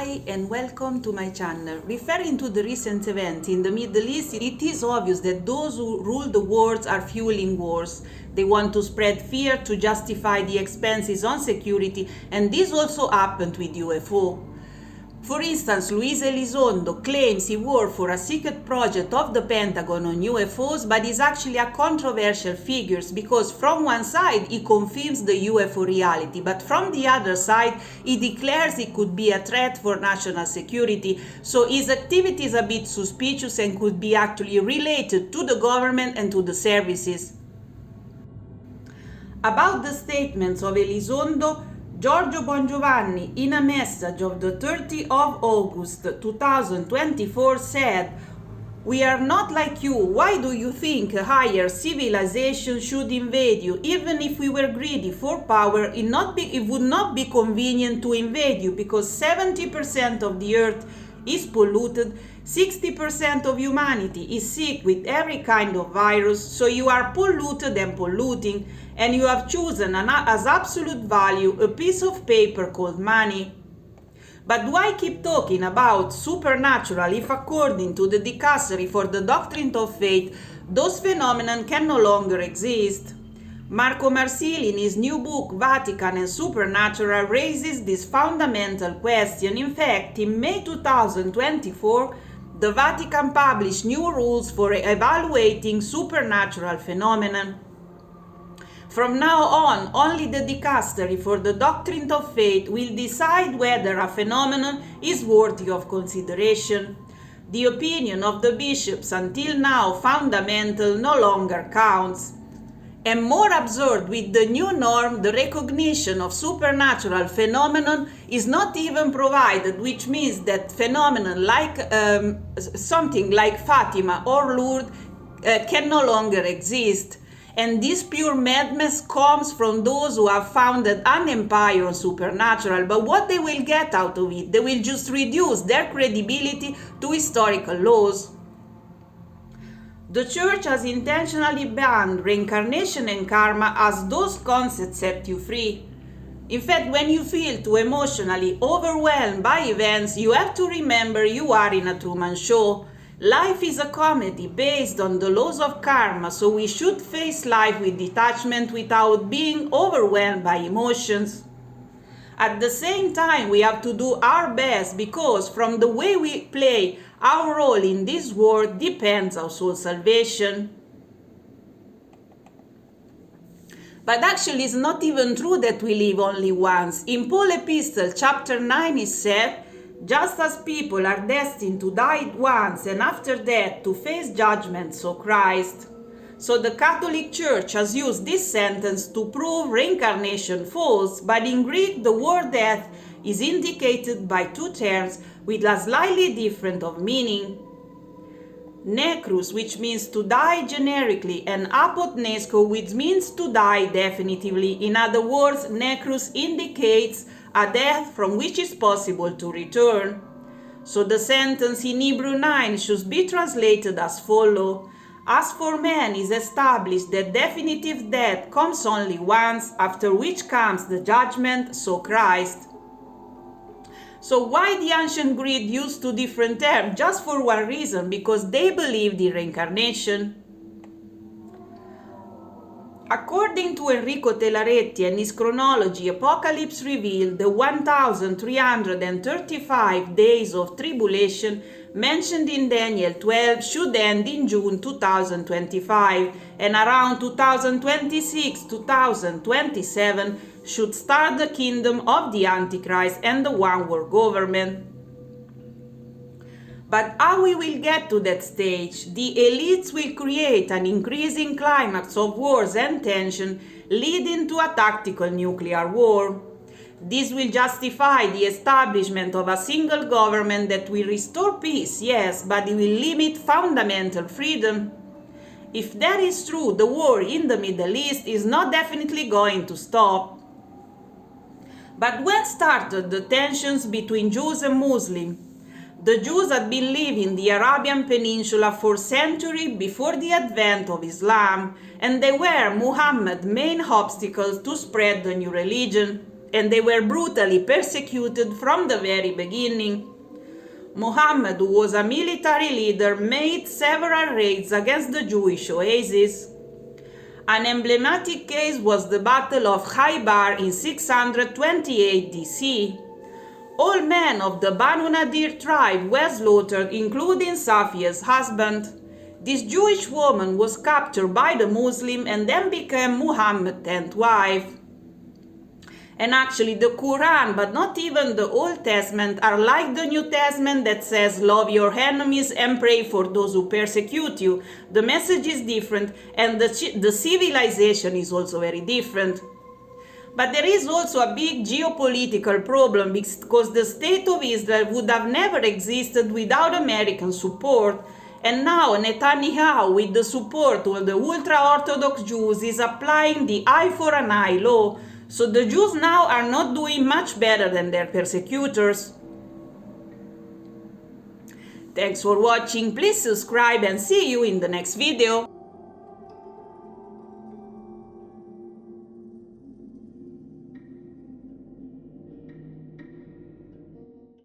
Hi and welcome to my channel. Referring to the recent events in the Middle East, it is obvious that those who rule the world are fueling wars. They want to spread fear to justify the expenses on security, and this also happened with UFO. For instance, Luis Elizondo claims he worked for a secret project of the Pentagon on UFOs, but is actually a controversial figure because from one side he confirms the UFO reality, but from the other side he declares it could be a threat for national security, so his activity is a bit suspicious and could be actually related to the government and to the services. About the statements of Elizondo, Giorgio Bongiovanni, in a message of the 30th of August 2024, said, "We are not like you. Why do you think a higher civilization should invade you? Even if we were greedy for power, it would not be convenient to invade you because 70% of the earth is polluted, 60% of humanity is sick with every kind of virus, so you are polluted and polluting, and you have chosen as absolute value a piece of paper called money. But why keep talking about supernatural if according to the Dicastery for the Doctrine of Faith, those phenomena can no longer exist?" Marco Marsili, in his new book Vatican and Supernatural, raises this fundamental question. In fact, in May 2024, the Vatican published new rules for evaluating supernatural phenomena. From now on, only the Dicastery for the Doctrine of Faith will decide whether a phenomenon is worthy of consideration. The opinion of the bishops, until now fundamental, no longer counts. And more absurd, with the new norm, the recognition of supernatural phenomenon is not even provided, which means that phenomenon like something like Fatima or Lourdes can no longer exist. And this pure madness comes from those who have founded an empire on supernatural. But what they will get out of it? They will just reduce their credibility to historical laws. The Church has intentionally banned reincarnation and karma as those concepts set you free. In fact, when you feel too emotionally overwhelmed by events, you have to remember you are in a Truman Show. Life is a comedy based on the laws of karma, so we should face life with detachment without being overwhelmed by emotions. At the same time, we have to do our best because from the way we play our role in this world depends our soul salvation. But actually it's not even true that we live only once. In Paul Epistle chapter 9 is said, "Just as people are destined to die once and after that to face judgment, so Christ." So the Catholic Church has used this sentence to prove reincarnation false, but in Greek the word death is indicated by two terms with a slightly different of meaning. Necrus, which means to die generically, and apotnesco, which means to die definitively. In other words, necrus indicates a death from which is possible to return. So the sentence in Hebrew 9 should be translated as follows. "As for man, is established that definitive death comes only once, after which comes the judgment, so Christ." So why the ancient Greek used two different terms? Just for one reason, because they believed in reincarnation. According to Enrico Telaretti and his chronology, Apocalypse revealed the 1335 days of tribulation mentioned in Daniel 12 should end in June 2025, and around 2026-2027 should start the kingdom of the Antichrist and the one world government. But how we will get to that stage? The elites will create an increasing climax of wars and tension, leading to a tactical nuclear war. This will justify the establishment of a single government that will restore peace, yes, but it will limit fundamental freedom. If that is true, the war in the Middle East is not definitely going to stop. But when started the tensions between Jews and Muslims? The Jews had been living in the Arabian Peninsula for centuries before the advent of Islam, and they were Muhammad's main obstacle to spread the new religion. and they were brutally persecuted from the very beginning. Muhammad, who was a military leader, made several raids against the Jewish oases. An emblematic case was the Battle of Khaybar in 628 DC. All men of the Banu Nadir tribe were slaughtered, including Safiya's husband. This Jewish woman was captured by the Muslim and then became Muhammad's 10th wife. And actually the Quran, but not even the Old Testament, are like the New Testament that says love your enemies and pray for those who persecute you. The message is different, and the civilization is also very different. But there is also a big geopolitical problem, because the state of Israel would have never existed without American support. And now Netanyahu, with the support of the ultra-Orthodox Jews, is applying the eye for an eye law. So the Jews now are not doing much better than their persecutors. Thanks for watching. Please subscribe and see you in the next video.